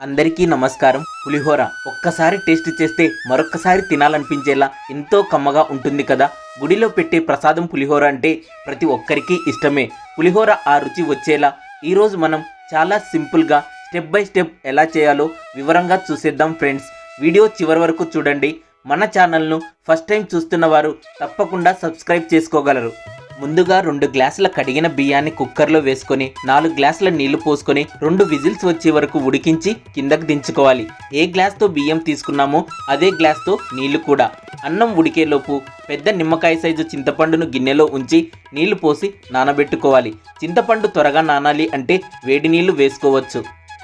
అందరికీ నమస్కారం. పులిహోర ఒక్కసారి టేస్ట్ చేస్తే మరొక్కసారి తినాలనిపించేలా ఎంతో కమ్మగా ఉంటుంది కదా. గుడిలో పెట్టే ప్రసాదం పులిహోర అంటే ప్రతి ఒక్కరికి ఇష్టమే. పులిహోర ఆ రుచి వచ్చేలా ఈరోజు మనం చాలా సింపుల్గా స్టెప్ బై స్టెప్ ఎలా చేయాలో వివరంగా చూసేద్దాం ఫ్రెండ్స్. వీడియో చివరి వరకు చూడండి. మన ఛానల్ను ఫస్ట్ టైం చూస్తున్న వారు తప్పకుండా సబ్స్క్రైబ్ చేసుకోగలరు. ముందుగా 2 గ్లాసుల కడిగిన బియ్యాన్ని కుక్కర్లో వేసుకొని 4 గ్లాసుల నీళ్లు పోసుకొని 2 విజిల్స్ వచ్చే వరకు ఉడికించి కిందకు దించుకోవాలి. ఏ గ్లాస్తో బియ్యం తీసుకున్నామో అదే గ్లాస్తో నీళ్లు కూడా. అన్నం ఉడికేలోపు పెద్ద నిమ్మకాయ సైజు చింతపండును గిన్నెలో ఉంచి నీళ్లు పోసి నానబెట్టుకోవాలి. చింతపండు త్వరగా నానాలి అంటే వేడి నీళ్లు వేసుకోవచ్చు.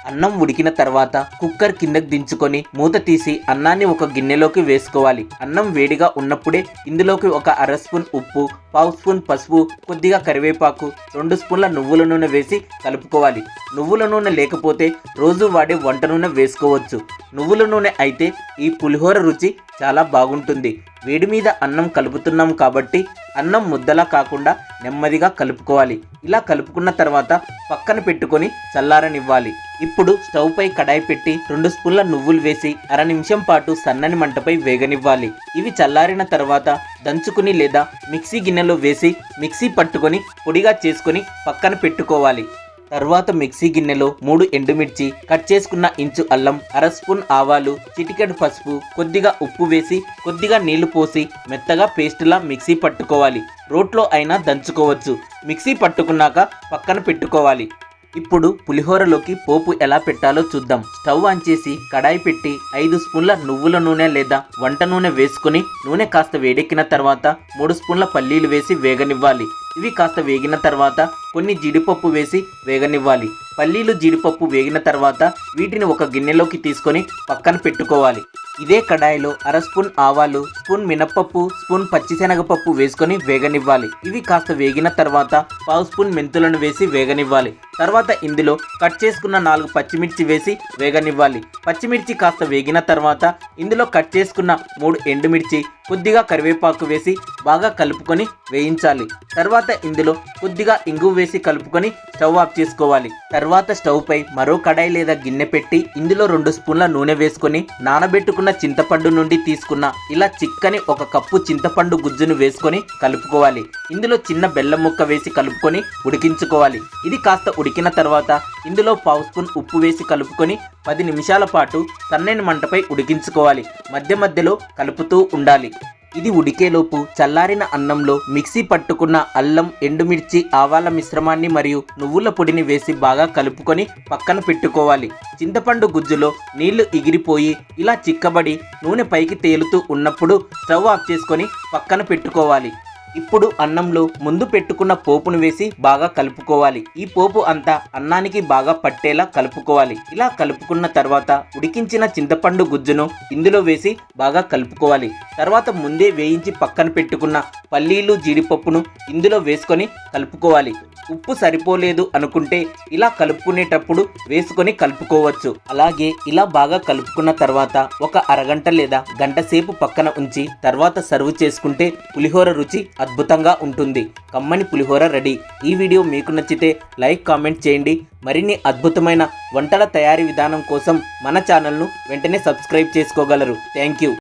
అన్నం ఉడికిన తర్వాత కుక్కర్ కిందకు దించుకొని మూత తీసి అన్నాన్ని ఒక గిన్నెలోకి వేసుకోవాలి. అన్నం వేడిగా ఉన్నప్పుడే ఇందులోకి ఒక అర స్పూన్ ఉప్పు, పావు స్పూన్ పసుపు, కొద్దిగా కరివేపాకు, 2 స్పూన్ల నువ్వుల నూనె వేసి కలుపుకోవాలి. నువ్వుల నూనె లేకపోతే రోజు వాడే వంట నూనె వేసుకోవచ్చు. నువ్వుల నూనె అయితే ఈ పులిహోర రుచి చాలా బాగుంటుంది. వేడి మీద అన్నం కలుపుతున్నాం కాబట్టి అన్నం ముద్దలా కాకుండా నెమ్మదిగా కలుపుకోవాలి. ఇలా కలుపుకున్న తర్వాత పక్కన పెట్టుకొని చల్లారనివ్వాలి. ఇప్పుడు స్టవ్ పై కడాయి పెట్టి 2 స్పూన్ల నువ్వులు వేసి అర నిమిషం పాటు సన్నని మంటపై వేగనివ్వాలి. ఇవి చల్లారిన తర్వాత దంచుకుని లేదా మిక్సీ గిన్నెలో వేసి మిక్సీ పట్టుకొని పొడిగా చేసుకొని పక్కన పెట్టుకోవాలి. తర్వాత మిక్సీ గిన్నెలో 3 ఎండుమిర్చి, కట్ చేసుకున్న ఇంచు అల్లం, అర స్పూన్ ఆవాలు, చిటికెడు పసుపు, కొద్దిగా ఉప్పు వేసి కొద్దిగా నీళ్లు పోసి మెత్తగా పేస్టులా మిక్సీ పట్టుకోవాలి. రోట్లో అయినా దంచుకోవచ్చు. మిక్సీ పట్టుకున్నాక పక్కన పెట్టుకోవాలి. ఇప్పుడు పులిహోరలోకి పోపు ఎలా పెట్టాలో చూద్దాం. స్టవ్ ఆన్ చేసి కడాయి పెట్టి 5 స్పూన్ల నువ్వుల నూనె లేదా వంట నూనె వేసుకొని నూనె కాస్త వేడెక్కిన తర్వాత 3 స్పూన్ల పల్లీలు వేసి వేగనివ్వాలి. ఇవి కాస్త వేగిన తర్వాత కొన్ని జీడిపప్పు వేసి వేగనివ్వాలి. పల్లీలు జీడిపప్పు వేగిన తర్వాత వీటిని ఒక గిన్నెలోకి తీసుకొని పక్కన పెట్టుకోవాలి. ఇదే కడాయిలో అర స్పూన్ ఆవాలు, స్పూన్ మినప్పప్పు, స్పూన్ పచ్చిశనగపప్పు వేసుకొని వేగనివ్వాలి. ఇవి కాస్త వేగిన తర్వాత పావు స్పూన్ మెంతులను వేసి వేగనివ్వాలి. తర్వాత ఇందులో కట్ చేసుకున్న 4 పచ్చిమిర్చి వేసి వేగనివ్వాలి. పచ్చిమిర్చి కాస్త వేగిన తర్వాత ఇందులో కట్ చేసుకున్న 3 ఎండుమిర్చి, కొద్దిగా కరివేపాకు వేసి బాగా కలుపుకొని వేయించాలి. తర్వాత ఇందులో కొద్దిగా ఇంగు వేసి కలుపుకొని స్టవ్ ఆఫ్ చేసుకోవాలి. తర్వాత స్టవ్ పై మరో కడాయి లేదా గిన్నె పెట్టి ఇందులో 2 స్పూన్ల నూనె వేసుకొని నానబెట్టుకున్న చింతపండు నుండి తీసుకున్న ఇలా చిక్కని 1 కప్పు చింతపండు గుజ్జును వేసుకొని కలుపుకోవాలి. ఇందులో చిన్న బెల్లం ముక్క వేసి కలుపుకొని ఉడికించుకోవాలి. ఇది కాస్త ఉడికిన తర్వాత ఇందులో పావు స్పూన్ ఉప్పు వేసి కలుపుకొని 10 నిమిషాల పాటు సన్నని మంటపై ఉడికించుకోవాలి. మధ్య మధ్యలో కలుపుతూ ఉండాలి. ఇది ఉడికేలోపు చల్లారిన అన్నంలో మిక్సీ పట్టుకున్న అల్లం, ఎండుమిర్చి, ఆవాల మిశ్రమాన్ని మరియు నువ్వుల పొడిని వేసి బాగా కలుపుకొని పక్కన పెట్టుకోవాలి. చింతపండు గుజ్జులో నీళ్లు ఎగిరిపోయి ఇలా చిక్కబడి నూనె పైకి తేలుతూ ఉన్నప్పుడు స్టవ్ ఆఫ్ చేసుకొని పక్కన పెట్టుకోవాలి. ఇప్పుడు అన్నంలో ముందు పెట్టుకున్న పోపును వేసి బాగా కలుపుకోవాలి. ఈ పోపు అంతా అన్నానికి బాగా పట్టేలా కలుపుకోవాలి. ఇలా కలుపుకున్న తర్వాత ఉడికించిన చింతపండు గుజ్జును ఇందులో వేసి బాగా కలుపుకోవాలి. తర్వాత ముందే వేయించి పక్కన పెట్టుకున్న పల్లీలు, జీడిపప్పును ఇందులో వేసుకొని కలుపుకోవాలి. ఉప్పు సరిపోలేదు అనుకుంటే ఇలా కలుపుకునేటప్పుడు వేసుకొని కలుపుకోవచ్చు. అలాగే ఇలా బాగా కలుపుకున్న తర్వాత ఒక అరగంట లేదా గంట సేపు పక్కన ఉంచి తర్వాత సర్వ్ చేసుకుంటే పులిహోర రుచి అద్భుతంగా ఉంటుంది. కమ్మని పులిహోర రెడీ. ఈ వీడియో మీకు నచ్చితే లైక్, కామెంట్ చేయండి. మరిన్ని అద్భుతమైన వంటల తయారీ విధానం కోసం మన ఛానల్ను వెంటనే సబ్స్క్రైబ్ చేసుకోగలరు. Thank you.